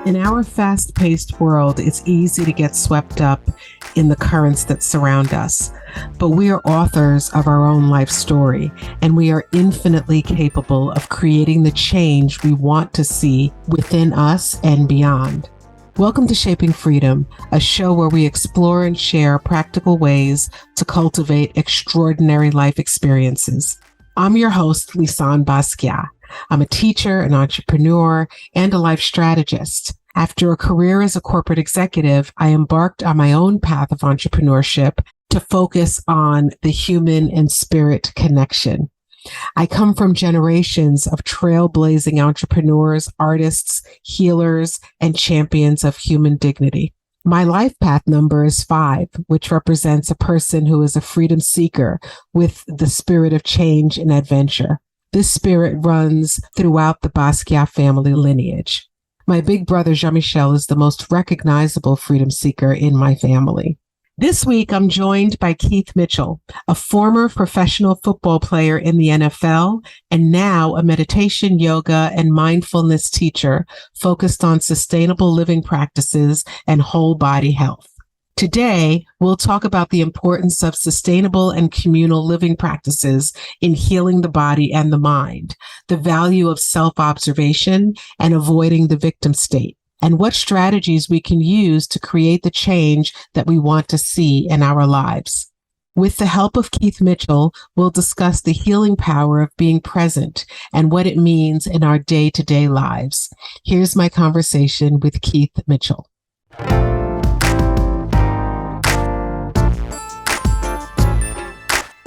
In our fast-paced world, it's easy to get swept up in the currents that surround us. But we are authors of our own life story, and we are infinitely capable of creating the change we want to see within us and beyond. Welcome to Shaping Freedom, a show where we explore and share practical ways to cultivate extraordinary life experiences. I'm your host, Lisane Basquiat. I'm a teacher, an entrepreneur, and a life strategist. After a career as a corporate executive, I embarked on my own path of entrepreneurship to focus on the human and spirit connection. I come from generations of trailblazing entrepreneurs, artists, healers, and champions of human dignity. My life path number is 5, which represents a person who is a freedom seeker with the spirit of change and adventure. This spirit runs throughout the Basquiat family lineage. My big brother, Jean-Michel, is the most recognizable freedom seeker in my family. This week, I'm joined by Keith Mitchell, a former professional football player in the NFL and now a meditation, yoga, and mindfulness teacher focused on sustainable living practices and whole body health. Today, we'll talk about the importance of sustainable and communal living practices in healing the body and the mind, the value of self-observation and avoiding the victim state, and what strategies we can use to create the change that we want to see in our lives. With the help of Keith Mitchell, we'll discuss the healing power of being present and what it means in our day-to-day lives. Here's my conversation with Keith Mitchell.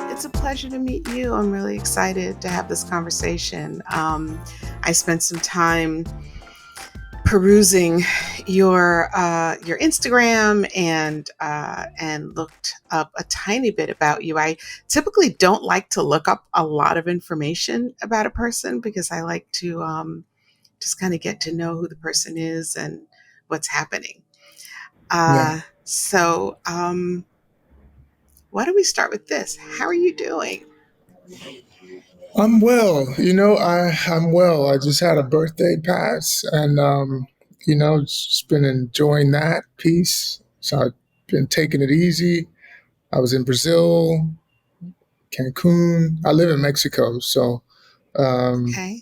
It's a pleasure to meet you. I'm really excited to have this conversation. I spent some time perusing your Instagram and looked up a tiny bit about you. I typically don't like to look up a lot of information about a person because I like to just kind of get to know who the person is and what's happening. So why don't we start with this? How are you doing? I'm well. I'm well. I just had a birthday pass and, just been enjoying that piece. So I've been taking it easy. I was in Brazil, Cancun. I live in Mexico. So, Okay.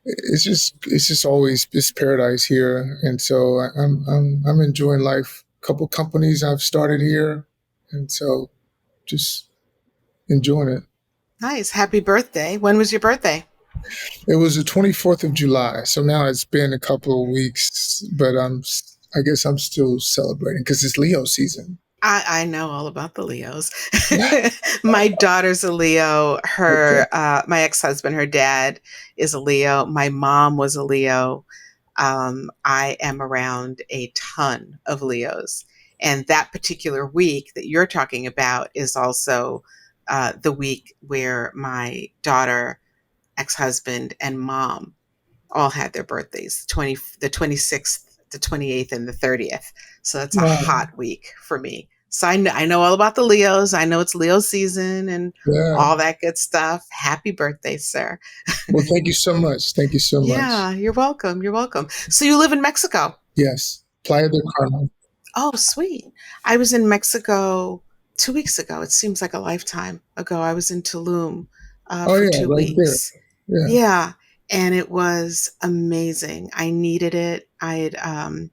It's just always this paradise here. And so I'm enjoying life. A couple companies I've started here. And so just enjoying it. Nice. Happy birthday. When was your birthday? It was the 24th of July. So now it's been a couple of weeks, but I guess I'm still celebrating because it's Leo season. I know all about the Leos. My daughter's a Leo. My ex-husband, her dad is a Leo. My mom was a Leo. I am around a ton of Leos. And that particular week that you're talking about is also the week where my daughter, ex-husband, and mom all had their birthdays, the 26th, the 28th, and the 30th. So that's a hot week for me. So I know all about the Leos. I know it's Leo season and all that good stuff. Happy birthday, sir. Well, thank you so much. Thank you so much. Yeah, you're welcome. You're welcome. So you live in Mexico? Yes. Playa del Carmen. Oh, sweet. I was in Mexico 2 weeks ago. It seems like a lifetime ago. I was in Tulum for 2 weeks. There. Yeah. And it was amazing. I needed it. I had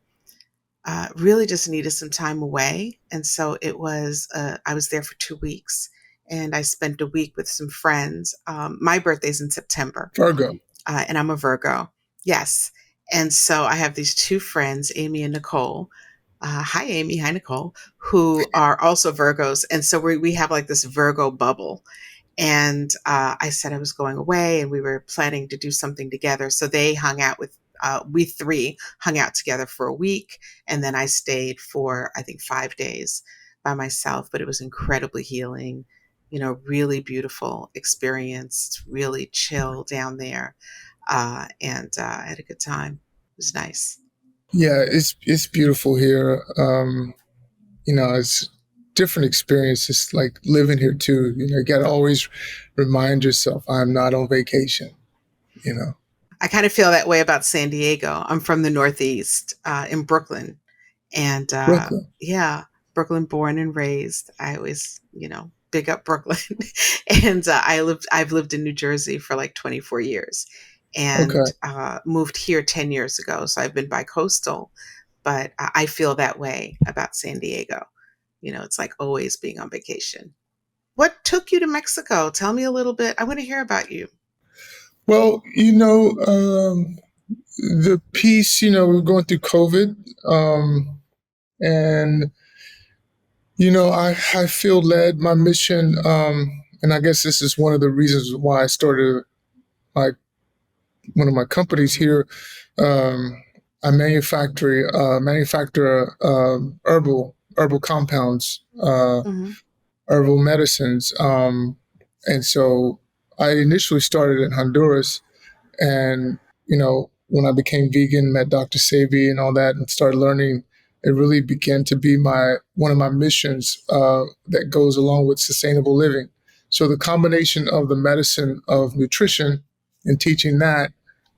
really just needed some time away. And so it was, I was there for 2 weeks and I spent a week with some friends. My birthday's in September. Virgo. And I'm a Virgo. Yes. And so I have these 2 friends, Amy and Nicole. Hi, Amy. Hi, Nicole, who are also Virgos. And so we have like this Virgo bubble. And I said I was going away and we were planning to do something together. So they hung out with, we 3 hung out together for a week. And then I stayed for, I think, 5 days by myself. But it was incredibly healing, really beautiful experience. It's really chill down there. And I had a good time. It was nice. Yeah, it's beautiful here. It's different experiences like living here too. You got to always remind yourself, I'm not on vacation, I kind of feel that way about San Diego. I'm from the Northeast, in Brooklyn, and Brooklyn. yeah, Brooklyn born and raised. I always, big up Brooklyn. And I've lived in New Jersey for like 24 years, Okay. and moved here 10 years ago. So I've been bi-coastal, but I feel that way about San Diego. It's like always being on vacation. What took you to Mexico? Tell me a little bit. I want to hear about you. Well, the piece, we're going through COVID, and I feel led. My mission, and I guess this is one of the reasons why I started my one of my companies here. I manufacture herbal compounds, Hmm. herbal medicines, and so I initially started in Honduras. And, when I became vegan, met Dr. Sebi and all that, and started learning, it really began to be one of my missions that goes along with sustainable living. So the combination of the medicine of nutrition and teaching that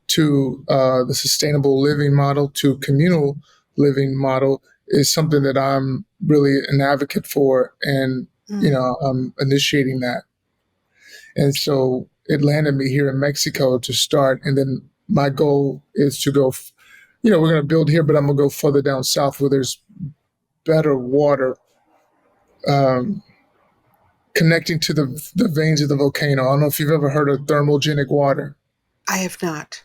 to the sustainable living model to communal living model is something that I'm really an advocate for, and Mm. I'm initiating that. And so it landed me here in Mexico to start. And then my goal is to go, we're going to build here, but I'm going to go further down south where there's better water um, connecting to the veins of the volcano. I don't know if you've ever heard of thermogenic water. I have not.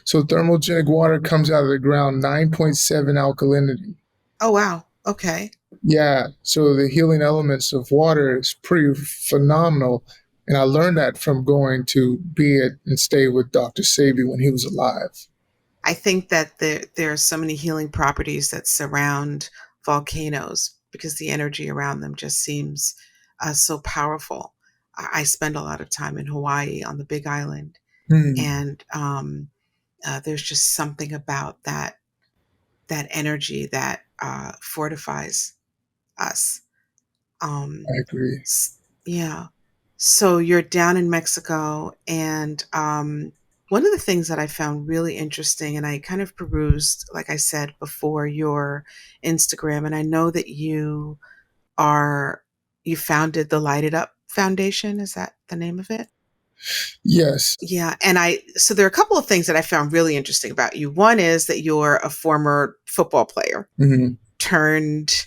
So thermogenic water comes out of the ground, 9.7 alkalinity. Oh, wow. Okay. Yeah. So the healing elements of water is pretty phenomenal. And I learned that from going to be it and stay with Dr. Sebi when he was alive. I think that there are so many healing properties that surround volcanoes because the energy around them just seems so powerful. I spend a lot of time in Hawaii on the Big Island, Hmm. and there's just something about that energy that fortifies us. Um, I agree. yeah. So you're down in Mexico, and one of the things that I found really interesting, and I kind of perused, like I said before, your Instagram, and I know that you founded the Light It Up Foundation. Is that the name of it? Yes. Yeah. And so there are a couple of things that I found really interesting about you. One is that you're a former football player Hmm. turned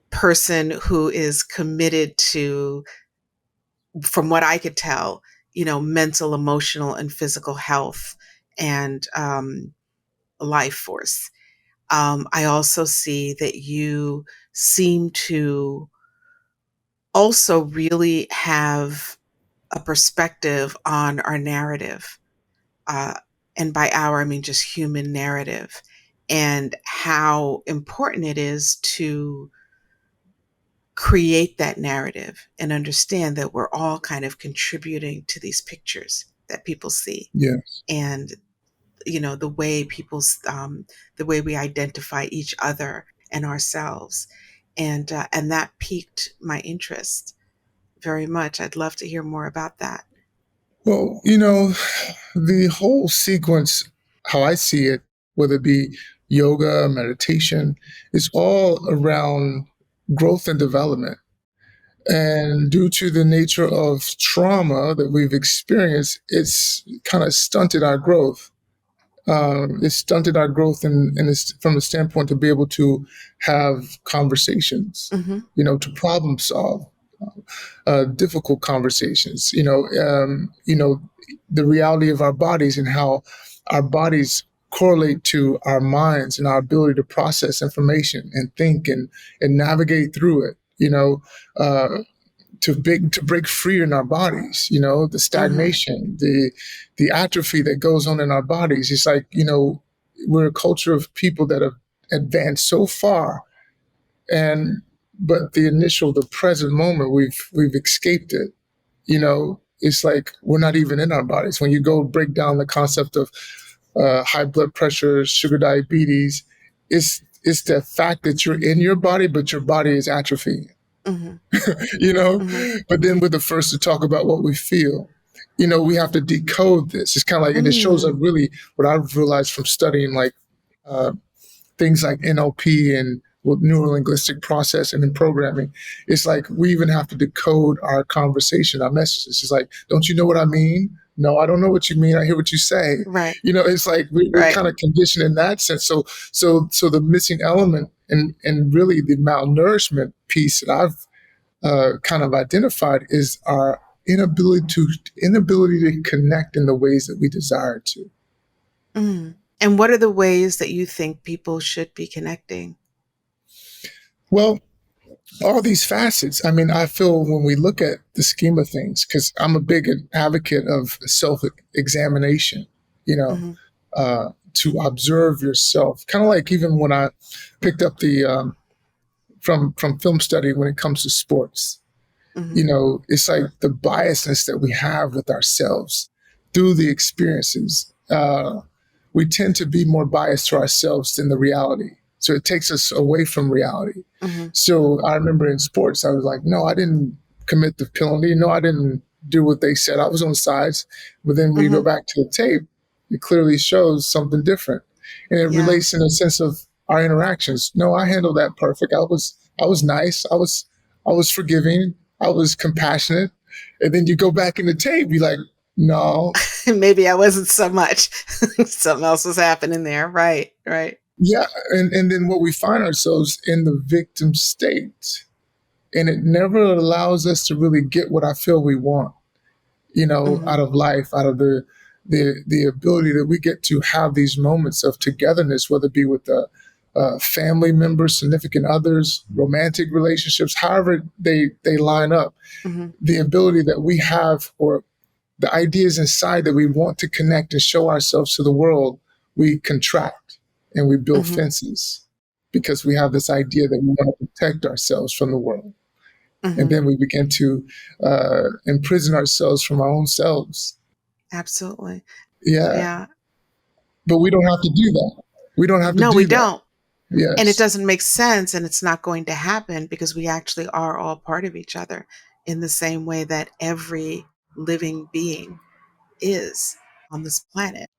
person who is committed to, from what I could tell, mental, emotional, and physical health and life force. I also see that you seem to also really have a perspective on our narrative. Uh, and by our, I mean just human narrative, and how important it is to create that narrative and understand that we're all kind of contributing to these pictures that people see, Yes. and the way the way we identify each other and ourselves, and that piqued my interest very much. I'd love to hear more about that. Well, the whole sequence, how I see it, whether it be yoga, meditation, is all around growth and development. And due to the nature of trauma that we've experienced, it's kind of stunted our growth. It stunted our growth from the standpoint to be able to have conversations, Hmm. to problem solve difficult conversations. The reality of our bodies and how our bodies correlate to our minds and our ability to process information and think and navigate through it. To break free in our bodies, the Hmm. stagnation, the atrophy that goes on in our bodies. It's like, we're a culture of people that have advanced so far, and but the present moment, we've escaped it. It's like we're not even in our bodies. When you go break down the concept of high blood pressure, sugar diabetes, it's the fact that you're in your body, but your body is atrophying. Hmm. you know Hmm. but then we're the first to talk about what we feel. we have to decode this. It's kind of like, and it shows up really what I've realized from studying like uh, things like NLP and with neuro linguistic processing and programming. It's like we even have to decode our conversation, our messages. It's like, don't you know what I mean? No, I don't know what you mean. I hear what you say. Right. It's like we're kind of conditioned in that sense. So the missing element and really the malnourishment piece that I've kind of identified is our inability to connect in the ways that we desire to. And what are the ways that you think people should be connecting? Well, all these facets. I mean, I feel when we look at the scheme of things, because I'm a big advocate of self-examination, to observe yourself. Kind of like even when I picked up the from film study when it comes to sports. It's like the biasness that we have with ourselves through the experiences. We tend to be more biased to ourselves than the reality. So it takes us away from reality. So I remember in sports, I was like, no, I didn't commit the penalty. No, I didn't do what they said. I was on sides. But then we go back to the tape, it clearly shows something different. And it relates in a sense of our interactions. No, I handled that perfect. I was nice. I was forgiving. I was compassionate. And then you go back in the tape, you're like, no. Maybe I wasn't so much. Something else was happening there. Right. Yeah. And then what we find ourselves in the victim state. And it never allows us to really get what I feel we want, out of life, out of the ability that we get to have these moments of togetherness, whether it be with family members, significant others, romantic relationships, however they line up. The ability that we have, or the ideas inside that we want to connect and show ourselves to the world, we contract and we build fences because we have this idea that we want to protect ourselves from the world. And then we begin to imprison ourselves from our own selves. Absolutely. Yeah. But we don't have to do that. We don't have to do that. No, we don't. Yes. And it doesn't make sense, and it's not going to happen because we actually are all part of each other in the same way that every living being is on this planet.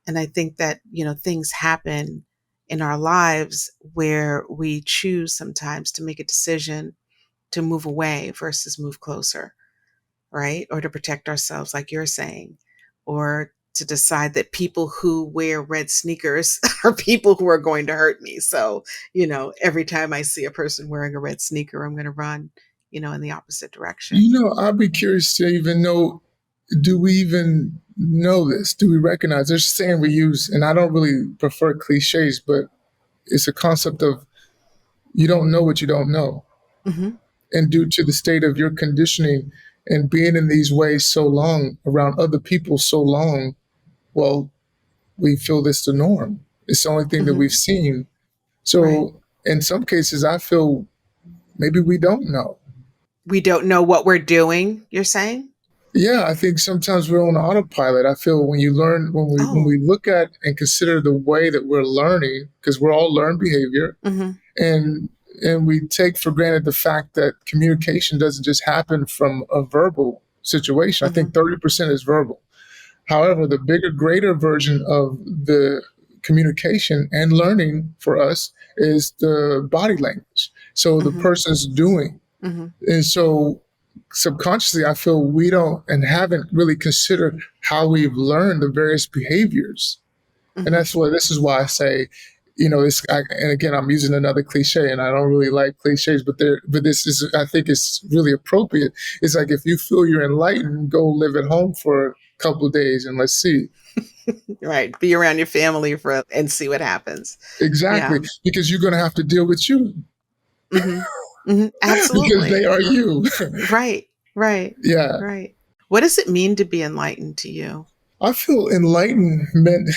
And I think that, things happen in our lives where we choose sometimes to make a decision to move away versus move closer, right? Or to protect ourselves, like you're saying, or to decide that people who wear red sneakers are people who are going to hurt me. So, every time I see a person wearing a red sneaker, I'm going to run, in the opposite direction. I'd be curious to even know, do we even know this? Do we recognize? There's a saying we use, and I don't really prefer cliches, but it's a concept of you don't know what you don't know. And due to the state of your conditioning and being in these ways so long, around other people so long, well, we feel this the norm. It's the only thing that we've seen. So in some cases, I feel maybe we don't know. We don't know what we're doing, you're saying? Yeah, I think sometimes we're on autopilot. I feel when when we look at and consider the way that we're learning, because we're all learned behavior, and we take for granted the fact that communication doesn't just happen from a verbal situation. I think 30% is verbal. However, the bigger, greater version of the communication and learning for us is the body language. So the person's doing. And so subconsciously, I feel we don't and haven't really considered how we've learned the various behaviors. And this is why I say, and again, I'm using another cliche, and I don't really like cliches, but this is, I think it's really appropriate. It's like, if you feel you're enlightened, go live at home for a couple of days and let's see. Right. Be around your family and see what happens. Exactly. Yeah. Because you're going to have to deal with you. Absolutely. Because they are you. Right. Yeah. Right. What does it mean to be enlightened to you? I feel enlightenment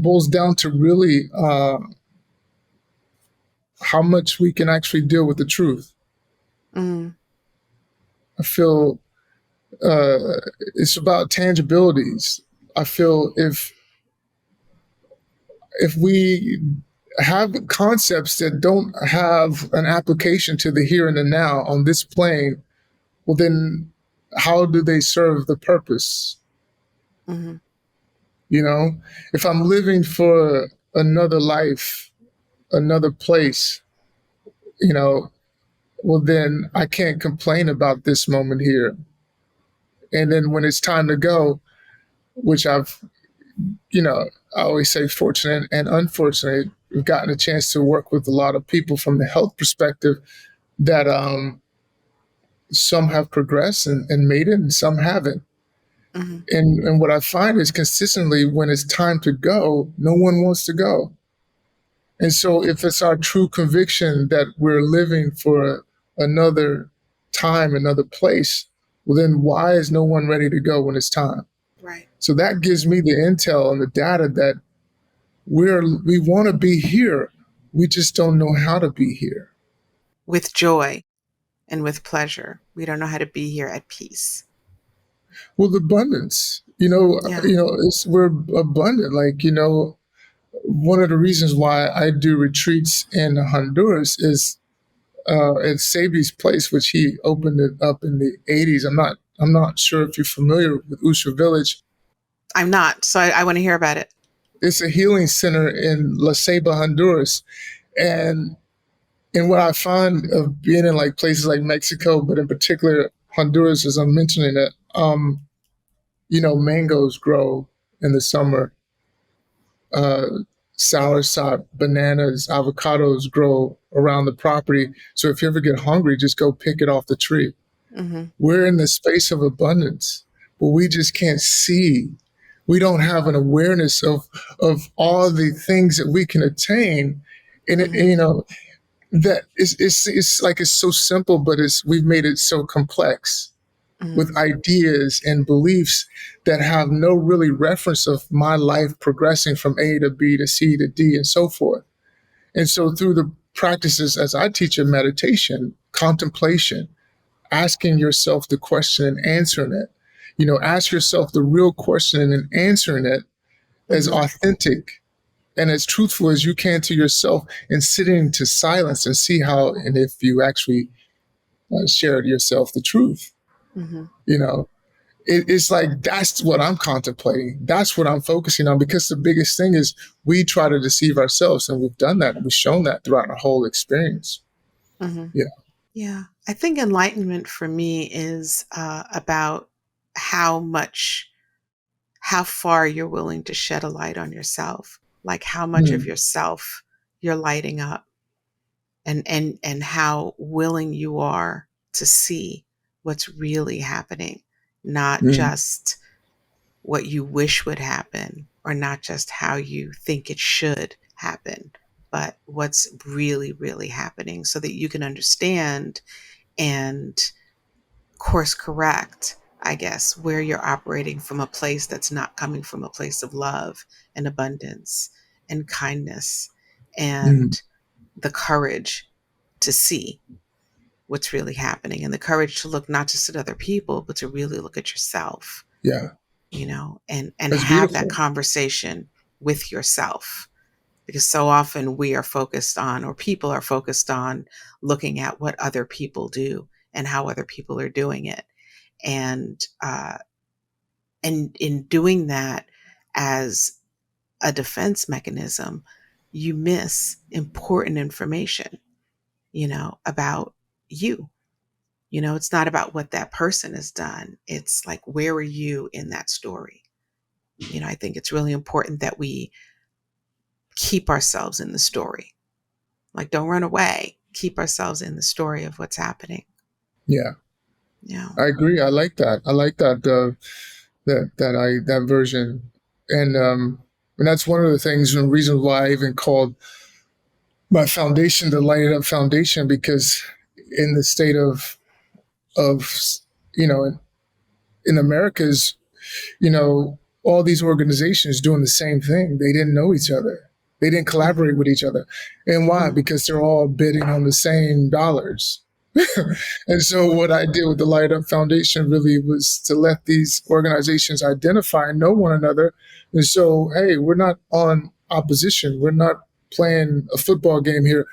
boils down to really how much we can actually deal with the truth. I feel it's about tangibilities. I feel if we have concepts that don't have an application to the here and the now on this plane, well, then how do they serve the purpose? Mm-hmm. You know, if I'm living for another life, another place, you know, well, then I can't complain about this moment here. And then when it's time to go, which I've, you know, I always say fortunate and unfortunate, we've gotten a chance to work with a lot of people from the health perspective that some have progressed and made it and some haven't. Mm-hmm. And what I find is consistently when it's time to go, no one wants to go. And so if it's our true conviction that we're living for another time, another place, well, then why is no one ready to go when it's time? Right. So that gives me the intel and the data that we want to be here. We just don't know how to be here. With joy and with pleasure. We don't know how to be here at peace. Well, the abundance, Yeah. we're abundant. Like, one of the reasons why I do retreats in Honduras is at Sabi's place, which he opened it up in the '80s. I'm not sure if you're familiar with Usha Village. I'm not, so I want to hear about it. It's a healing center in La Ceiba, Honduras, and what I find of being in like places like Mexico, but in particular Honduras, as I'm mentioning it, mangoes grow in the summer. Soursop, bananas, avocados grow around the property. So if you ever get hungry, just go pick it off the tree. Mm-hmm. We're in the space of abundance, but we just can't see. We don't have an awareness of all the things that we can attain. And, Mm-hmm. that it's like it's so simple, but we've made it so complex Mm-hmm. with ideas and beliefs that have no really reference of my life progressing from A to B to C to D and so forth. And so through the practices as I teach in meditation, contemplation, asking yourself the question and answering it, ask yourself the real question and answering it as Mm-hmm. authentic and as truthful as you can to yourself, and sitting into silence and see how, and if you actually shared yourself the truth, Mm-hmm. it's like that's what I'm contemplating. That's what I'm focusing on, because the biggest thing is we try to deceive ourselves, and we've done that, and we've shown that throughout our whole experience. Mm-hmm. Yeah. Yeah. I think enlightenment for me is about how far you're willing to shed a light on yourself, like how much of Mm, yourself you're lighting up, and how willing you are to see what's really happening, not mm, just what you wish would happen, or not just how you think it should happen, but what's really, really happening, so that you can understand and course correct, I guess, where you're operating from a place that's not coming from a place of love and abundance and kindness mm. and the courage to see what's really happening, and the courage to look not just at other people, but to really look at yourself, Yeah. and That's have that beautiful. conversation with yourself. Because so often we are focused on, or people are focused on, looking at what other people do and how other people are doing it. And in doing that as a defense mechanism, you miss important information, about you. It's not about what that person has done. It's like, where are you in that story? I think it's really important that we keep ourselves in the story. Like, don't run away. Keep ourselves in the story of what's happening. Yeah. Yeah. I agree. I like that. I like that. That version, and that's one of the things and reasons why I even called my foundation the Light It Up Foundation, because in the state of in America's, all these organizations doing the same thing. They didn't know each other. They didn't Mm-hmm. collaborate with each other. And why? Mm-hmm. Because they're all bidding on the same dollars. And so what I did with the Light Up Foundation really was to let these organizations identify and know one another. And so, hey, we're not on opposition. We're not playing a football game here.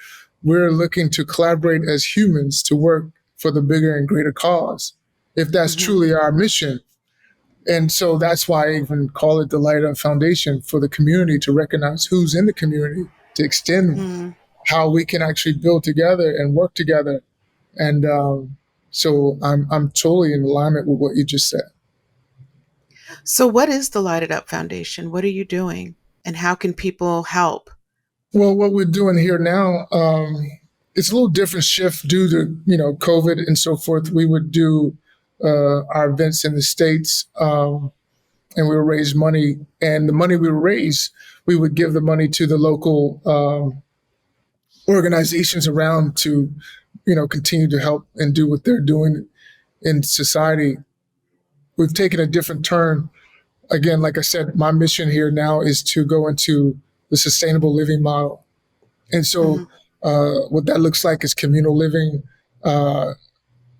We're looking to collaborate as humans to work for the bigger and greater cause. if that's Mhm. truly our mission. And so that's why I even call it the Light Up Foundation, for the community to recognize who's in the community, to extend Mm. how we can actually build together and work together. And so I'm totally in alignment with what you just said. So, what is the Light It Up Foundation? What are you doing? And how can people help? Well, what we're doing here now, it's a little different shift due to COVID and so forth. We would do our events in the States, and we would raise money, and the money we would raise, we would give the money to the local organizations around to continue to help and do what they're doing in society. We've taken a different turn. Again, like I said, my mission here now is to go into the sustainable living model. And so Mhm. what that looks like is communal living.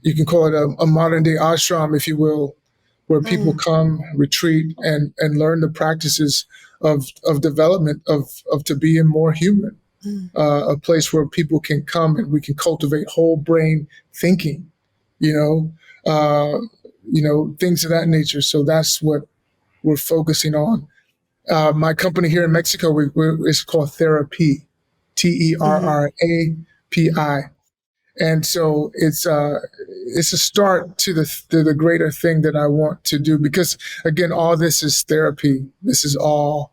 You can call it a modern day ashram, if you will, where people Mm. come, retreat, and learn the practices of development of to being more human. Mm. A place where people can come and we can cultivate whole brain thinking, you know, things of that nature. So that's what we're focusing on. My company here in Mexico, it's called Therapy, Mhm. TERRAPI, and so it's a start to the greater thing that I want to do, because again, all this is therapy. This is all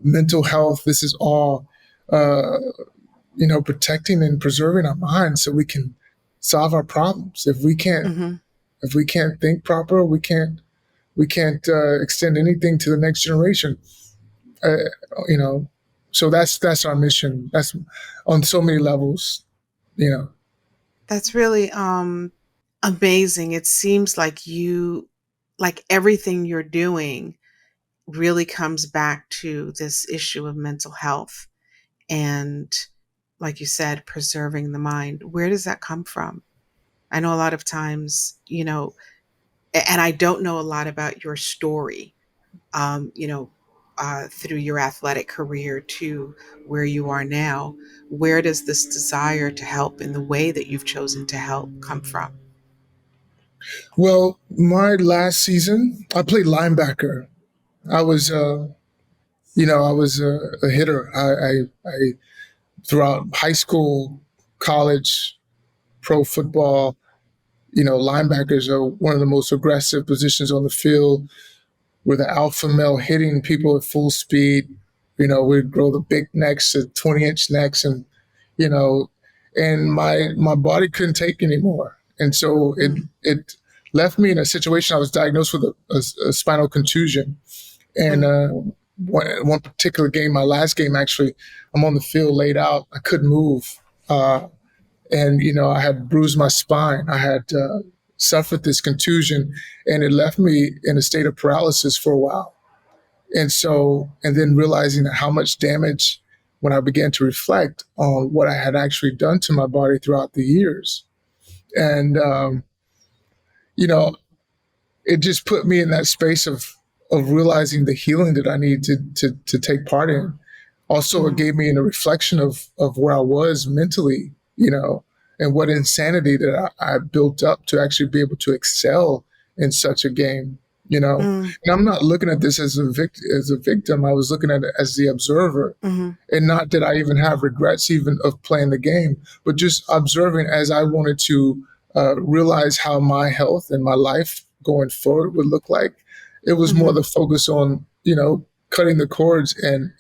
mental health. This is all protecting and preserving our minds so we can solve our problems. Mhm. If we can't think proper, we can't extend anything to the next generation. Uh, you know, so that's our mission. That's on so many levels. You know. That's really amazing. It seems like like everything you're doing really comes back to this issue of mental health and, like you said, preserving the mind. Where does that come from? I know a lot of times, and I don't know a lot about your story, um, you know, through your athletic career to where you are now. Where does this desire to help in the way that you've chosen to help come from? Well, my last season, I played linebacker. I was, I was a hitter. I throughout high school, college, pro football. Linebackers are one of the most aggressive positions on the field. We're the alpha male hitting people at full speed. We grow the big necks to 20-inch necks, and you know, and my body couldn't take anymore, and so Mm, it left me in a situation. I was diagnosed with a spinal contusion, and mm, one particular game, my last game actually, I'm on the field laid out. I couldn't move. And I had bruised my spine. I had suffered this contusion, and it left me in a state of paralysis for a while. And then realizing how much damage, when I began to reflect on what I had actually done to my body throughout the years, and you know, it just put me in that space of realizing the healing that I need to take part in. Also, it mm, gave me a reflection of where I was mentally, and what insanity that I built up to actually be able to excel in such a game, mm, And I'm not looking at this as a victim. I was looking at it as the observer, mhm, and not that I even have regrets even of playing the game, but just observing as I wanted to realize how my health and my life going forward would look like. It was more mhm, the focus on cutting the cords and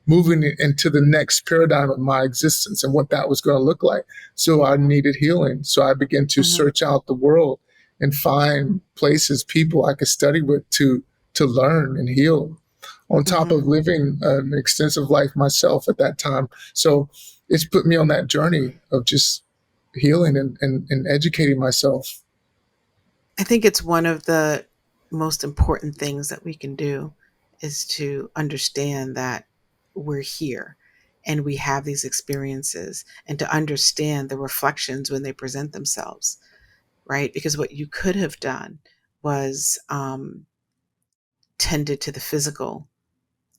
moving it into the next paradigm of my existence and what that was going to look like. So I needed healing. So I began to mhm, search out the world and find places, people I could study with to learn and heal, on top mhm. of living an extensive life myself at that time. So it's put me on that journey of just healing and educating myself. I think it's one of the most important things that we can do is to understand that we're here and we have these experiences and to understand the reflections when they present themselves, right? Because what you could have done was tended to the physical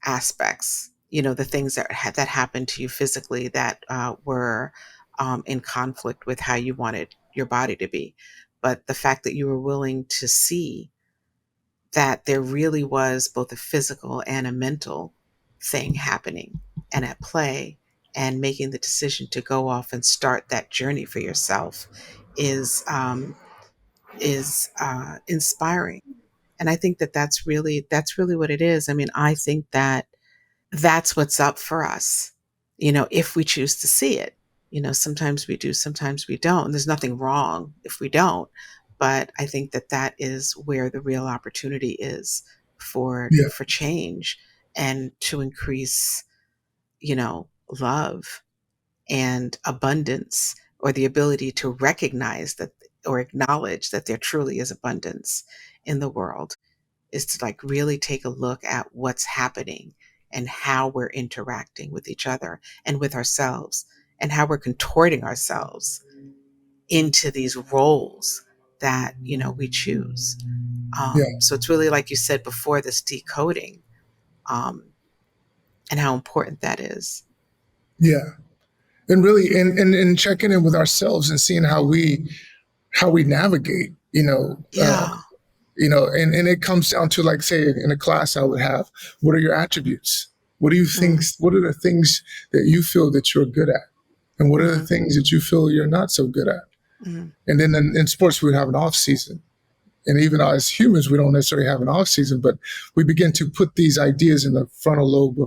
aspects, the things that happened to you physically that were in conflict with how you wanted your body to be. but the fact that you were willing to see that there really was both a physical and a mental thing happening and at play, and making the decision to go off and start that journey for yourself is inspiring. And I think that that's really what it is. I mean, I think that that's what's up for us, if we choose to see it. Sometimes we do, sometimes we don't. And there's nothing wrong if we don't. But I think that that is where the real opportunity is for Yeah. for change, and to increase, love and abundance, or the ability to recognize that, or acknowledge that there truly is abundance in the world, is to like really take a look at what's happening and how we're interacting with each other and with ourselves, and how we're contorting ourselves into these roles that we choose. Yeah. So it's really, like you said before, this decoding, um, and how important that is. Yeah. And really, and checking in with ourselves and seeing how we navigate, Yeah. and it comes down to, like, say, in a class I would have, what are your attributes? What do you think? Mm. What are the things that you feel that you're good at? And what are the Mhm. things that you feel you're not so good at? Mhm. And then in sports, we would have an off season. And even as humans, we don't necessarily have an off season, but we begin to put these ideas in the frontal lobe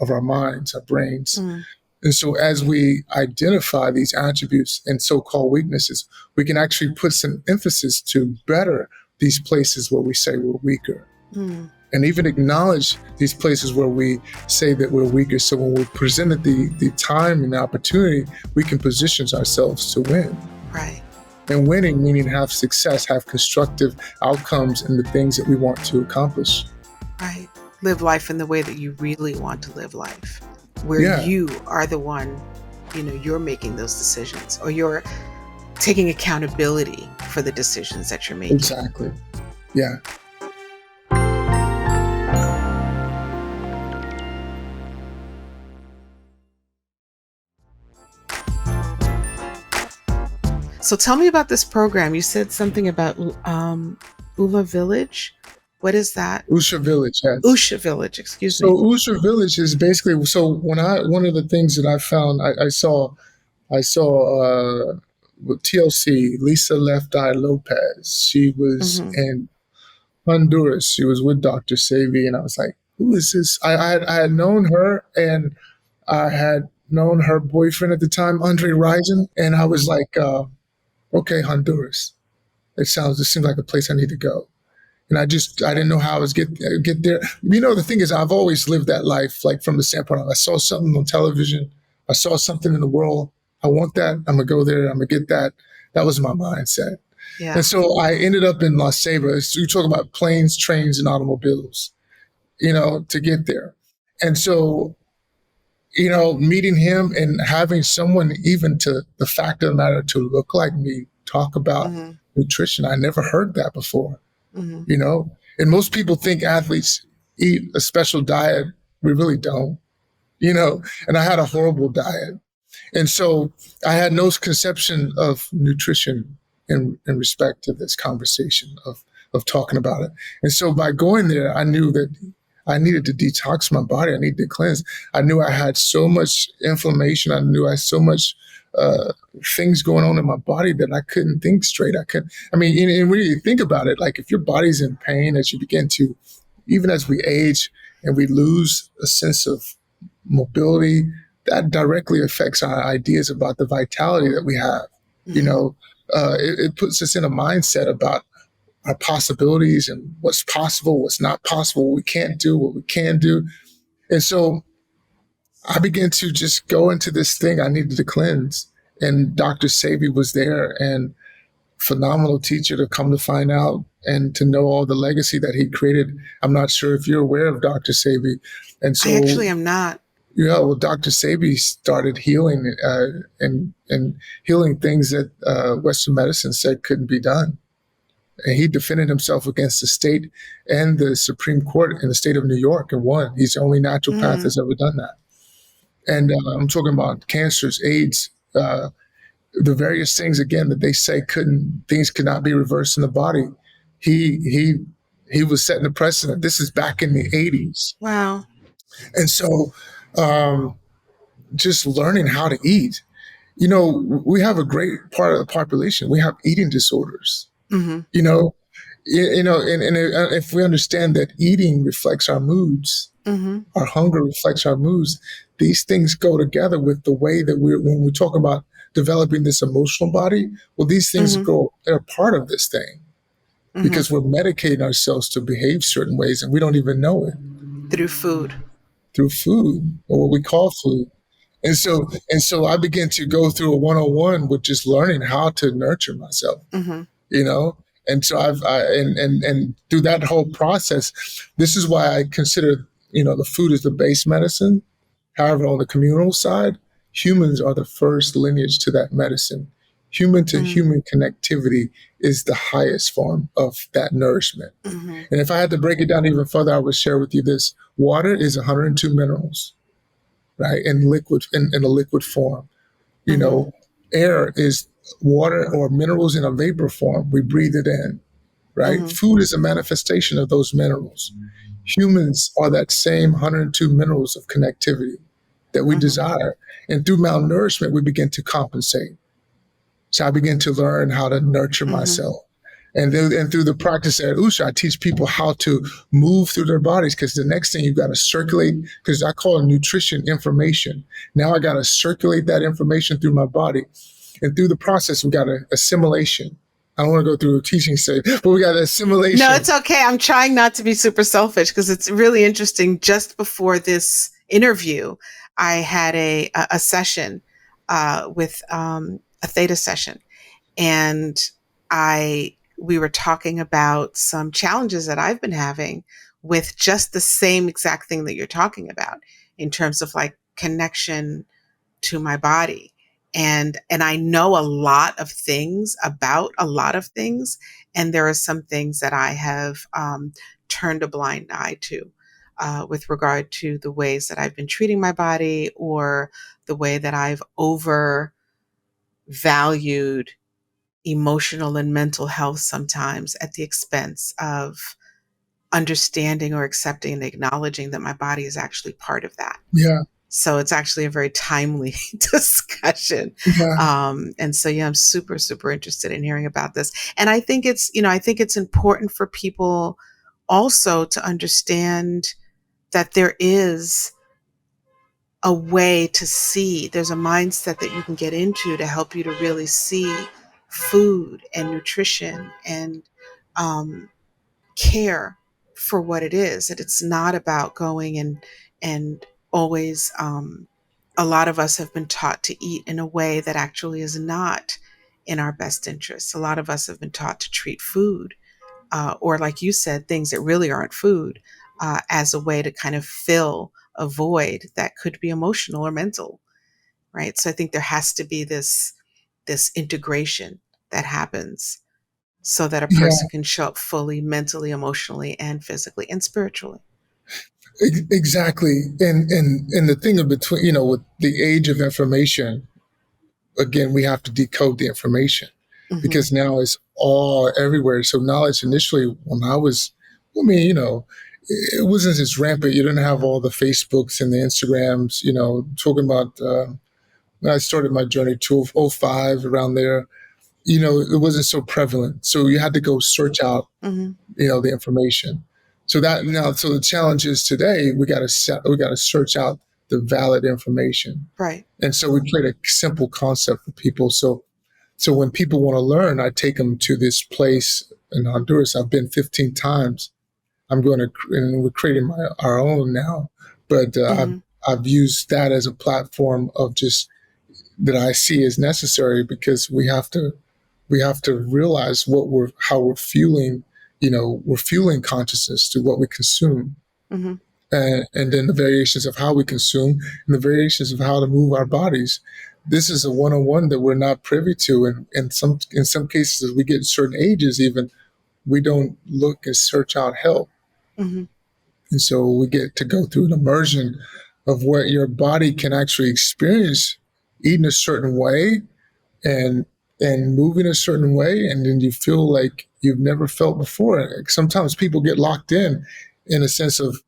of our minds, our brains. Mm. And so as we identify these attributes and so-called weaknesses, we can actually put some emphasis to better these places where we say we're weaker. Mm. And even acknowledge these places where we say that we're weaker. So when we're presented the time and the opportunity, we can position ourselves to win. Right. And winning, meaning have success, have constructive outcomes in the things that we want to accomplish. Right. Live life in the way that you really want to live life, where Yeah. you are the one, you're making those decisions, or you're taking accountability for the decisions that you're making. Exactly. Yeah. So tell me about this program. You said something about Ula Village. What is that? Usha Village, yes. Usha Village, excuse So me. Usha Village is basically, one of the things that I found, I saw with TLC, Lisa Left Eye Lopez. She was Mhm. in Honduras. She was with Dr. Sebi, and I was like, who is this? I had known her, and I had known her boyfriend at the time, Andre Rison, and I was like, okay, Honduras. It seems like a place I need to go. And I didn't know how I was get there. The thing is, I've always lived that life, like from the standpoint of, I saw something on television, I saw something in the world, I want that, I'm gonna go there, I'm gonna get that. That was my mindset. Yeah. And so I ended up in Lisane. So you talk about planes, trains, and automobiles, to get there. And so, meeting him and having someone, even to the fact of the matter, to look like me, talk about Mhm. nutrition. I never heard that before. Mhm. And most people think athletes eat a special diet. We really don't, and I had a horrible diet. And so I had no conception of nutrition in respect to this conversation of talking about it. And so by going there, I knew that I needed to detox my body. I needed to cleanse. I knew I had so much inflammation. I knew I had so much things going on in my body that I couldn't think straight. And when you think about it, like if your body's in pain, as you begin to, even as we age and we lose a sense of mobility, that directly affects our ideas about the vitality that we have. Mhm. It puts us in a mindset about our possibilities and what's possible, what's not possible, what we can't do, what we can do. And so I began to just go into this thing I needed to cleanse. And Dr. Sebi was there, and phenomenal teacher to come to find out and to know all the legacy that he created. I'm not sure if you're aware of Dr. Sebi. And so I actually am not. yeah, well, Dr. Sebi started healing and healing things that Western medicine said couldn't be done. And he defended himself against the state and the Supreme Court in the state of New York and won. He's the only naturopath Mm. that's ever done that. And I'm talking about cancers, AIDS, the various things again that they say things could not be reversed in the body. He was setting the precedent. This is back in the 80s. Wow. And so just learning how to eat. We have a great part of the population. We have eating disorders. Mm-hmm. And if we understand that eating reflects our moods, Mm-hmm. our hunger reflects our moods, these things go together with the way that when we talk about developing this emotional body, well, these things Mm-hmm. they're part of this thing because we're medicating ourselves to behave certain ways and we don't even know it. Through food. Through food, or what we call food. And so I began to go through a 101 with just learning how to nurture myself, Mm-hmm. And so and through that whole process, this is why I consider, the food is the base medicine. However, on the communal side, humans are the first lineage to that medicine. Human to human connectivity is the highest form of that nourishment. Mm-hmm. And if I had to break it down even further, I would share with you this. Water is 102 minerals, right? In a liquid form. Air is water or minerals in a vapor form. We breathe it in, right? Mm-hmm. Food is a manifestation of those minerals. Humans are that same 102 minerals of connectivity that we desire. And through malnourishment, we begin to compensate. So I began to learn how to nurture myself. And through the practice at Usha, I teach people how to move through their bodies, because the next thing you've got to circulate, because I call it nutrition information. Now I got to circulate that information through my body. And through the process, we got assimilation. I don't want to go through a teaching stage, but we got assimilation. No, it's okay. I'm trying not to be super selfish because it's really interesting. Just before this interview, I had a session with a theta session, and we were talking about some challenges that I've been having with just the same exact thing that you're talking about in terms of like connection to my body. And I know a lot of things about a lot of things. And there are some things that I have turned a blind eye to with regard to the ways that I've been treating my body, or the way that I've overvalued emotional and mental health sometimes at the expense of understanding or accepting and acknowledging that my body is actually part of that. Yeah. So it's actually a very timely discussion. Yeah. And so, yeah, I'm super, super interested in hearing about this. And I think it's important for people also to understand that there is a way to see, there's a mindset that you can get into to help you to really see food and nutrition and care for what it is. That it's not about going and always, a lot of us have been taught to eat in a way that actually is not in our best interests. A lot of us have been taught to treat food, or like you said, things that really aren't food, as a way to kind of fill a void that could be emotional or mental, right? So I think there has to be this integration that happens so that a Yeah. person can show up fully, mentally, emotionally, and physically and spiritually. Exactly. And the thing in between, with the age of information, again, we have to decode the information because now it's all everywhere. So knowledge initially, when it wasn't as rampant. You didn't have all the Facebooks and the Instagrams, talking about, when I started my journey 2005, around there, it wasn't so prevalent. So you had to go search out, the information. So the challenge is today, we got to search out the valid information. Right. And so we create a simple concept for people. So when people want to learn, I take them to this place in Honduras. I've been 15 times. And we're creating our own now. But I've used that as a platform of just that I see as necessary, because we have to realize how we're fueling, we're fueling consciousness to what we consume. And then the variations of how we consume and the variations of how to move our bodies. This is a 101 that we're not privy to. And in some cases, as we get certain ages, even, we don't look and search out help. And so we get to go through an immersion of what your body can actually experience eating a certain way, and moving a certain way, and then you feel like you've never felt before. Sometimes people get locked in a sense of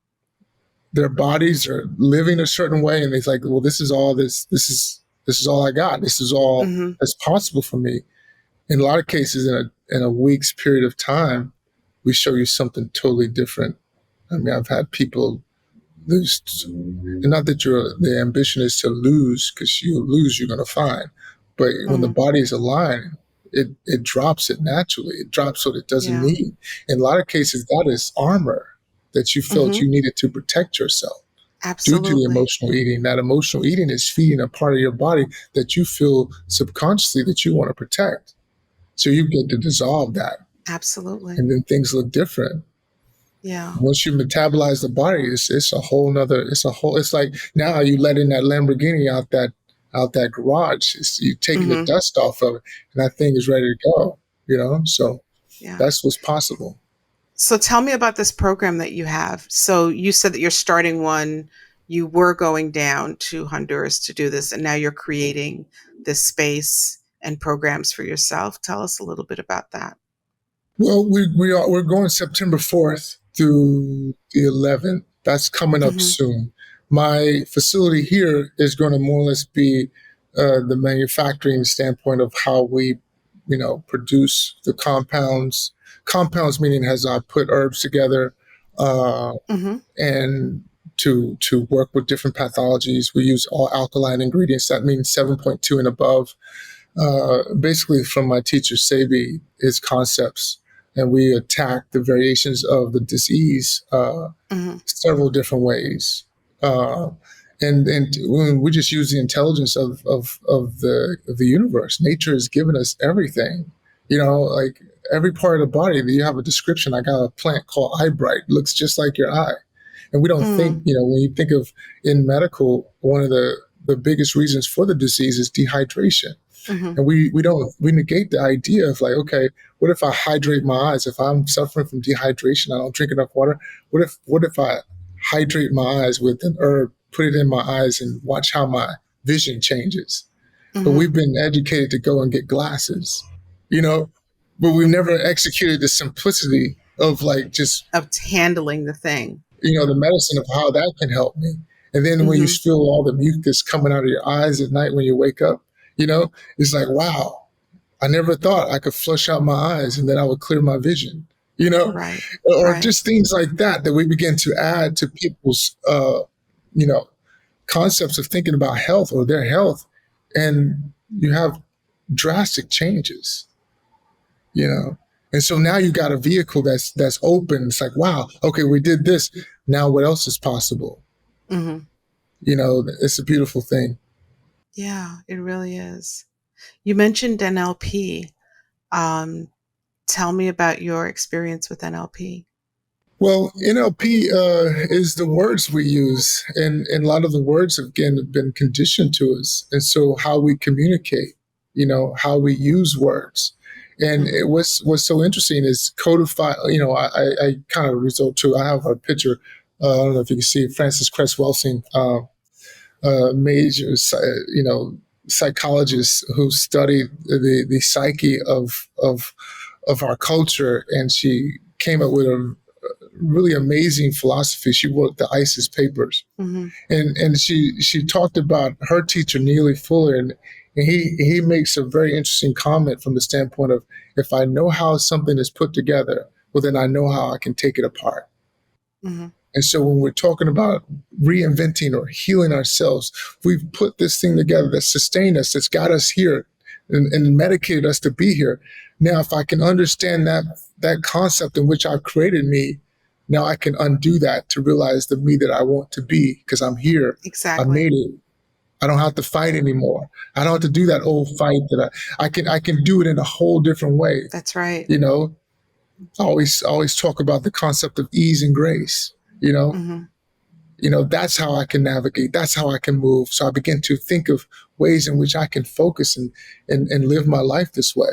their bodies are living a certain way, and it's like, well, this is all this is all I got. This is all Mm-hmm. that's possible for me. In a lot of cases, in a week's period of time, we show you something totally different. I mean, I've had people lose, and not that the ambition is to lose, because you lose, you're going to find. But when the Mm-hmm. body is aligned, it drops it naturally. It drops what it doesn't Yeah. need. In a lot of cases, that is armor that you felt Mm-hmm. you needed to protect yourself due to the Absolutely. emotional eating. That emotional eating is feeding a part of your body that you feel subconsciously that you want to protect. So you get to dissolve that, Absolutely. and then things look different. Yeah. Once you metabolize the body, it's a whole nother. It's like now you let in that Lamborghini out that garage. You taking the Mm-hmm. dust off of it, and that thing is ready to go. So Yeah. that's what's possible. So tell me about this program that you have. So you said that you're starting one. You were going down to Honduras to do this, and now you're creating this space and programs for yourself. Tell us a little bit about that. Well, we're going September 4th through the 11th. That's coming up Mm-hmm. soon. My facility here is going to more or less be the manufacturing standpoint of how we, produce the compounds. Compounds meaning as I put herbs together, uh, Mm-hmm. and to work with different pathologies. We use all alkaline ingredients. That means 7.2 and above. Basically, from my teacher Sebi, his concepts, and we attack the variations of the disease Mm-hmm. several different ways. Uh, and we just use the intelligence of the universe. Nature has given us everything. Like every part of the body. You have a description. I got a plant called eyebright. Looks just like your eye. And we don't think, Mm. when you think of in medical, one of the biggest reasons for the disease is dehydration. Mm-hmm. And we negate the idea of like, okay, what if I hydrate my eyes? If I'm suffering from dehydration, I don't drink enough water. What if I hydrate my eyes with an herb, put it in my eyes, and watch how my vision changes? But Mm-hmm. we've been educated to go and get glasses, you know, but we've never executed the simplicity of like just Of handling the thing. the medicine of how that can help me. And then when you Mm-hmm. feel all the mucus coming out of your eyes at night when you wake up, it's like, wow, I never thought I could flush out my eyes and then I would clear my vision, Right. or Right. just things like that we begin to add to people's, you know, concepts of thinking about health or their health. And you have drastic changes, you know. And so now you got a vehicle that's open. It's like, wow, okay, we did this. Now what else is possible? Mm-hmm. It's a beautiful thing. Yeah, it really is. You mentioned NLP. Um, Tell me about your experience with NLP. Well, NLP is the words we use, and a lot of the words again have been conditioned to us, and so how we communicate, how we use words, and Mm-hmm. what's so interesting is codify. I kind of resort to. I have a picture. I don't know if you can see Francis Cress Welsing, major, psychologist who studied the psyche of our culture, and she came up with a really amazing philosophy. She wrote the ISIS papers, Mm-hmm. and she talked about her teacher Neely Fuller, and he makes a very interesting comment from the standpoint of, if I know how something is put together, well then I know how I can take it apart. Mm-hmm. And so when we're talking about reinventing or healing ourselves, we've put this thing together that's sustained us, that's got us here, and medicated us to be here. Now, if I can understand that concept in which I've created me, now I can undo that to realize the me that I want to be, because I'm here. I Exactly. made it. I don't have to fight anymore. I don't have to do that old fight that I can do it in a whole different way. That's right. I always talk about the concept of ease and grace. Mm-hmm. That's how I can navigate. That's how I can move. So I begin to think of ways in which I can focus and live my life this way.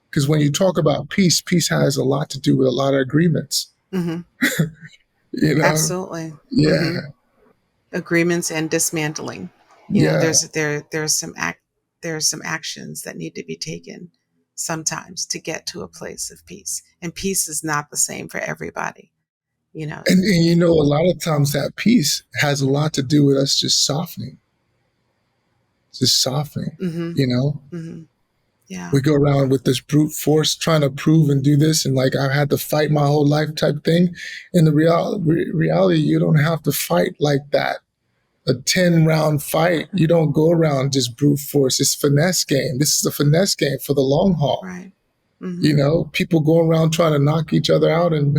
Because when you talk about peace, peace has a lot to do with a lot of agreements. Mm-hmm. You know, Absolutely. Mm-hmm. yeah, Agreements and dismantling. yeah, There's some there's some actions that need to be taken sometimes to get to a place of peace. And peace is not the same for everybody, you know. And you know, a lot of times that peace has a lot to do with us just softening, Mm-hmm. you know? Mm-hmm. Yeah. We go around with this brute force trying to prove and do this, and like I had to fight my whole life type thing. In the reality, you don't have to fight like that. A 10-round fight, you don't go around just brute force. It's finesse game. This is a finesse game for the long haul. Right. Mm-hmm. You know, people go around trying to knock each other out, and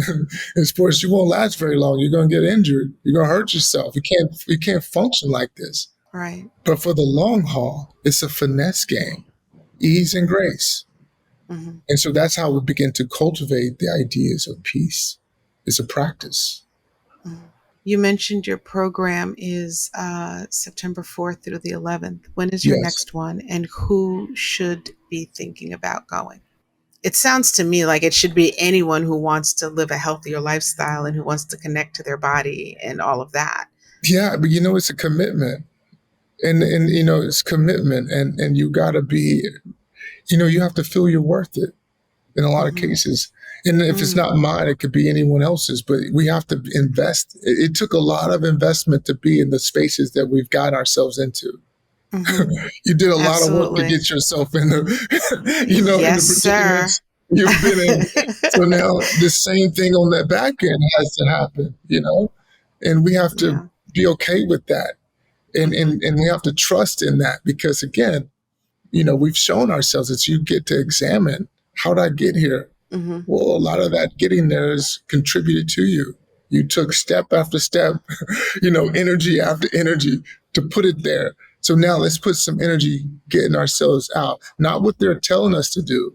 in sports, you won't last very long. You're going to get injured. You're going to hurt yourself. You can't function like this. Right. But for the long haul, it's a finesse game, ease and grace. Mm-hmm. And so that's how we begin to cultivate the ideas of peace. It's a practice. Mm-hmm. You mentioned your program is September 4th through the 11th. When is your Yes. next one, and who should be thinking about going? It sounds to me like it should be anyone who wants to live a healthier lifestyle and who wants to connect to their body and all of that. Yeah, but you know, it's a commitment. And you know, it's commitment. And you got to be, you know, you have to feel you're worth it in a lot of cases. And if it's not mine, it could be anyone else's, but we have to invest. It took a lot of investment to be in the spaces that we've got ourselves into. You did a lot of work to get yourself in the, you know, in the predicaments you've been in. So now the same thing on that back end has to happen, you know, and we have to be okay with that. And we have to trust in that, because again, you know, we've shown ourselves that you get to examine, how did I get here? Well, a lot of that getting there is contributed to you. You took step after step, you know, energy after energy to put it there. So now let's put some energy getting ourselves out. Not what they're telling us to do,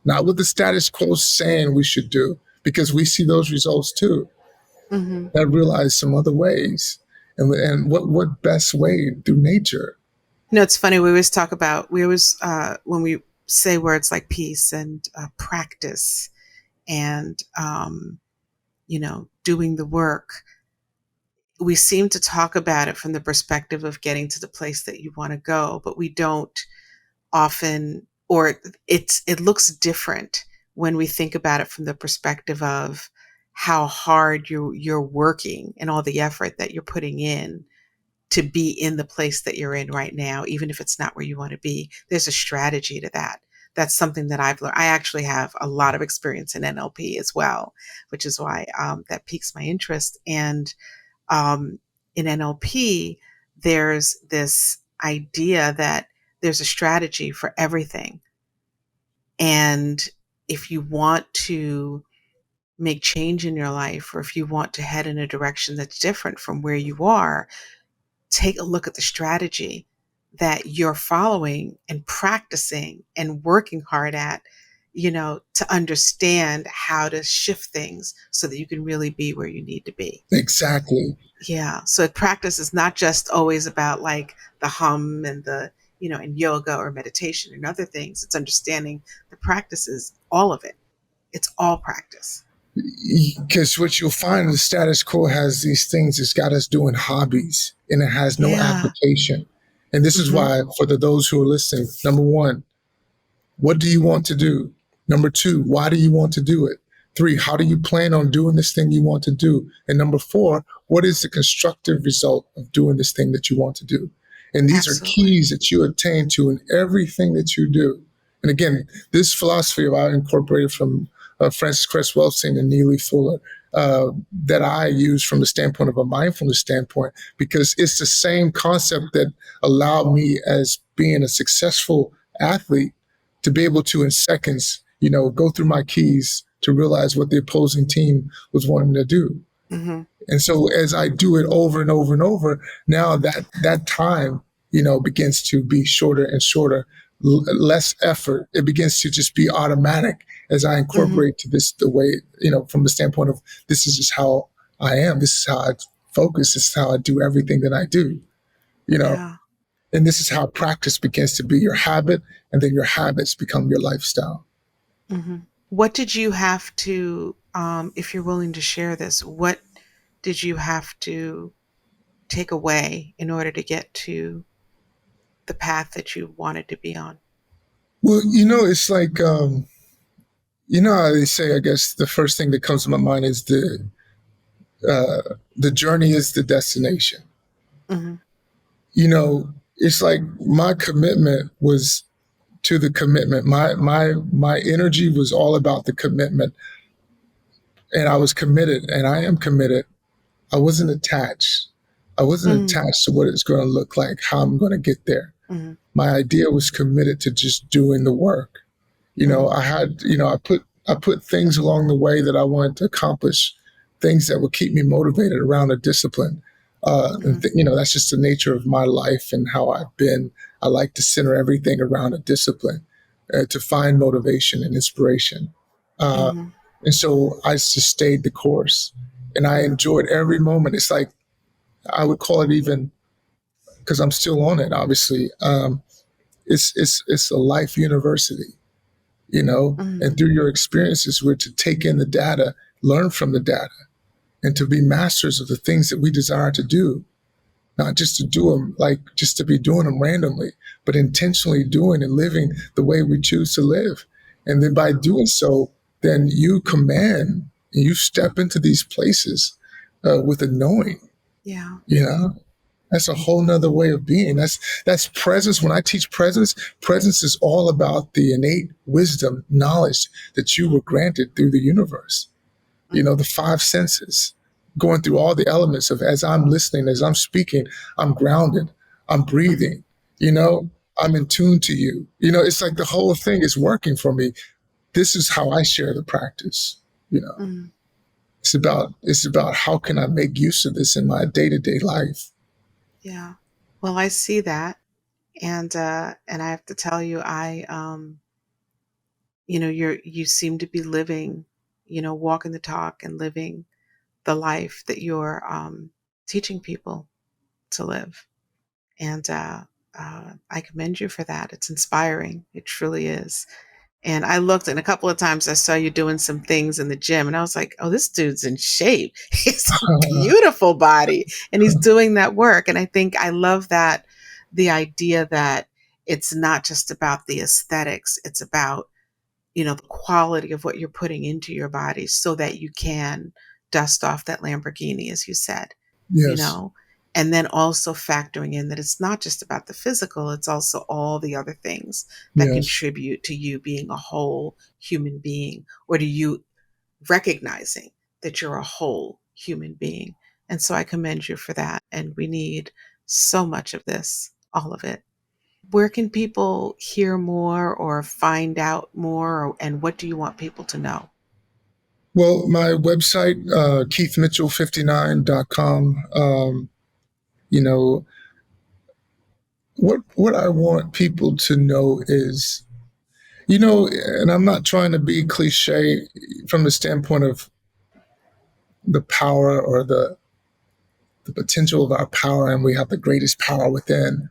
not what the status quo is saying we should do, because we see those results too. I realize some other ways. And what best way through nature? You know, it's funny. We always talk about, when we say words like peace and practice and, you know, doing the work, we seem to talk about it from the perspective of getting to the place that you want to go, but we don't often, or it looks different when we think about it from the perspective of how hard you're working and all the effort that you're putting in to be in the place that you're in right now, even if it's not where you want to be. There's a strategy to that. That's something that I've learned. I actually have a lot of experience in NLP as well, which is why that piques my interest. And in NLP, there's this idea that there's a strategy for everything. And if you want to make change in your life, or if you want to head in a direction that's different from where you are, take a look at the strategy that you're following and practicing and working hard at, you know, to understand how to shift things so that you can really be where you need to be. Exactly. Yeah. So practice is not just always about like the hum and the, you know, and yoga or meditation and other things. It's understanding the practices, all of it. It's all practice. Because what you'll find, the status quo has these things, it's got us doing hobbies and it has no application. And this is why, for those who are listening, number one, what do you want to do? Number two, why do you want to do it? Three, how do you plan on doing this thing you want to do? And number four, what is the constructive result of doing this thing that you want to do? And these are keys that you attain to in everything that you do. And again, this philosophy I incorporated from Francis Cress Welsing and Neely Fuller that I use from the standpoint of a mindfulness standpoint, because it's the same concept that allowed me, as being a successful athlete, to be able to, in seconds, you know, go through my keys to realize what the opposing team was wanting to do. And so as I do it over and over and over, now that time, you know, begins to be shorter and shorter, less effort. It begins to just be automatic as I incorporate to this, the way, you know, from the standpoint of, this is just how I am. This is how I focus. This is how I do everything that I do, you know. And this is how practice begins to be your habit, and then your habits become your lifestyle. What did you have to, if you're willing to share this, what did you have to take away in order to get to the path that you wanted to be on? Well, it's like, how they say, I guess the first thing that comes to my mind is the journey is the destination. Mm-hmm. It's like my commitment was to the commitment. My energy was all about the commitment, and I was committed, and I am committed. I wasn't attached. I wasn't attached to what it's going to look like, how I'm going to get there. Mm-hmm. My idea was committed to just doing the work. I had, I put things along the way that I wanted to accomplish, things that would keep me motivated around a discipline. That's just the nature of my life and how I've been. I like to center everything around a discipline to find motivation and inspiration. Mm-hmm. And so I just stayed the course, and I enjoyed every moment. It's like, I would call it, even because I'm still on it, obviously. It's a life university, Mm-hmm. and through your experiences, we're to take in the data, learn from the data, and to be masters of the things that we desire to do, not just to do them like just to be doing them randomly, but intentionally doing and living the way we choose to live. And then by doing so, then you command and you step into these places with a knowing, Yeah. you know, that's a whole nother way of being. That's presence. When I teach presence, presence is all about the innate wisdom, knowledge that you were granted through the universe. The five senses, going through all the elements of, as I'm listening, as I'm speaking, I'm grounded, I'm breathing, I'm in tune to you. It's like the whole thing is working for me. This is how I share the practice. Mm-hmm. It's about how can I make use of this in my day-to-day life. Yeah. Well, I see that. And I have to tell you, you seem to be living, walking the talk and living the life that you're teaching people to live. And I commend you for that. It's inspiring. It truly is. And I looked, and a couple of times I saw you doing some things in the gym, and I was like, oh, this dude's in shape. He's a beautiful body, and he's doing that work. And I think I love that, the idea that it's not just about the aesthetics, it's about, the quality of what you're putting into your body so that you can dust off that Lamborghini, as you said, you Yes, know, and then also factoring in that it's not just about the physical, it's also all the other things that yes, contribute to you being a whole human being, or to you recognizing that you're a whole human being. And so I commend you for that. And we need so much of this, all of it. Where can people hear more or find out more, and what do you want people to know? Well, my website, keithmitchell59.com. You know, what I want people to know is, and I'm not trying to be cliche from the standpoint of the power or the potential of our power, and we have the greatest power within.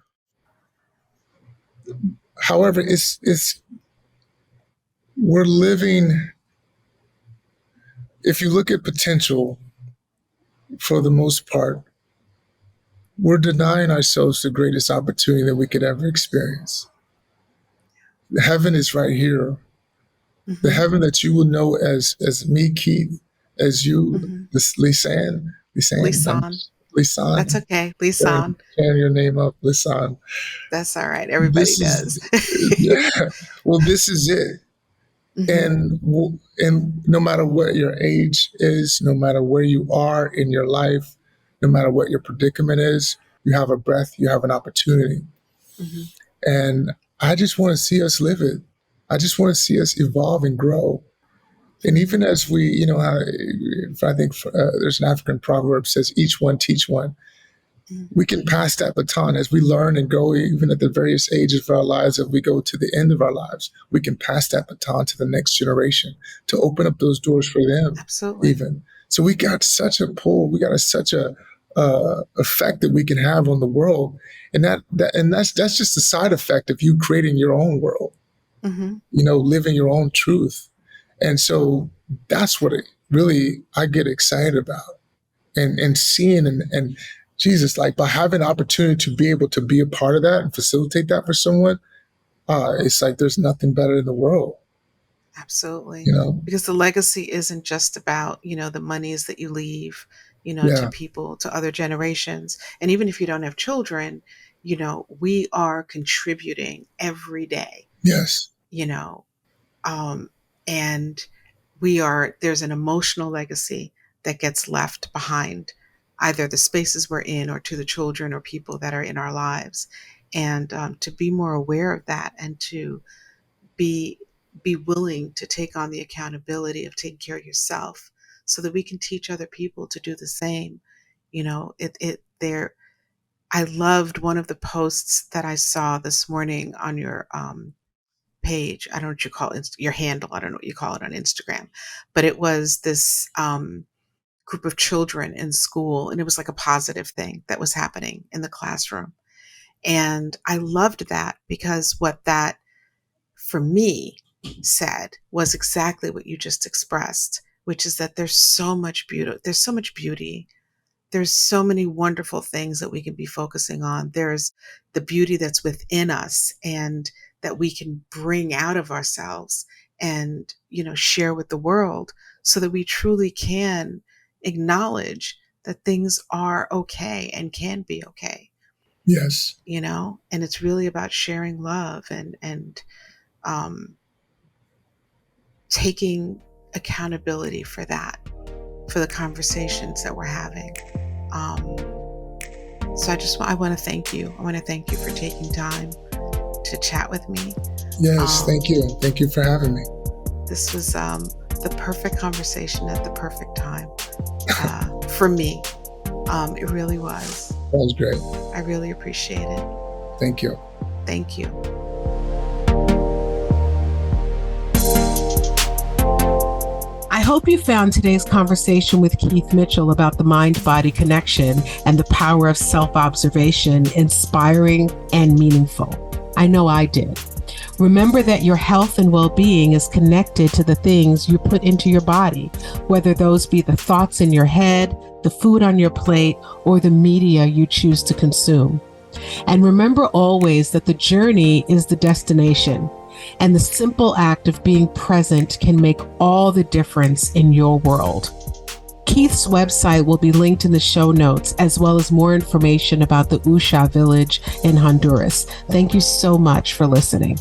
However, it's we're living. If you look at potential, for the most part, we're denying ourselves the greatest opportunity that we could ever experience. The heaven is right here. The Mm-hmm. heaven that you will know as me, Keith, as you, Mm-hmm. this Lisane, Lisan. That's Lisane, okay. Lisan. tearing your name up, Lisane. That's all right. Everybody This is, does. yeah. Well, this is it. Mm-hmm. And no matter what your age is, no matter where you are in your life, no matter what your predicament is, you have a breath, you have an opportunity. Mm-hmm. And I just want to see us live it. I just want to see us evolve and grow. And even as we, I think there's an African proverb says, each one teach one. Mm-hmm. We can pass that baton as we learn and go, even at the various ages of our lives. If we go to the end of our lives, we can pass that baton to the next generation to open up those doors for them, Absolutely. even. So we got such a pull. We got such a effect that we can have on the world, and that's just the side effect of you creating your own world. Mm-hmm. Living your own truth. And so that's what it really I get excited about, and seeing and Jesus, like by having the opportunity to be able to be a part of that and facilitate that for someone, it's like there's nothing better in the world. Absolutely. You know? Because the legacy isn't just about, the monies that you leave, to Yeah. people, to other generations. And even if you don't have children, we are contributing every day, Yes. And there's an emotional legacy that gets left behind, either the spaces we're in or to the children or people that are in our lives. And to be more aware of that and to be willing to take on the accountability of taking care of yourself so that we can teach other people to do the same. I loved one of the posts that I saw this morning on your page. I don't know what you call it, your handle. I don't know what you call it on Instagram, but it was this group of children in school, and it was like a positive thing that was happening in the classroom. And I loved that because what that for me said was exactly what you just expressed, which is that there's so much beauty. There's so much beauty. There's so many wonderful things that we can be focusing on. There's the beauty that's within us and that we can bring out of ourselves and, share with the world so that we truly can acknowledge that things are okay and can be okay. Yes. And it's really about sharing love and taking accountability for that, for the conversations that we're having. So I want to thank you. I want to thank you for taking time to chat with me. Yes, thank you. Thank you for having me. This was the perfect conversation at the perfect time for me. It really was. That was great. I really appreciate it. Thank you. Thank you. I hope you found today's conversation with Keith Mitchell about the mind-body connection and the power of self-observation inspiring and meaningful. I know I did. Remember that your health and well-being is connected to the things you put into your body, whether those be the thoughts in your head, the food on your plate, or the media you choose to consume. And remember always that the journey is the destination, and the simple act of being present can make all the difference in your world. Keith's website will be linked in the show notes, as well as more information about the Usha village in Honduras. Thank you so much for listening.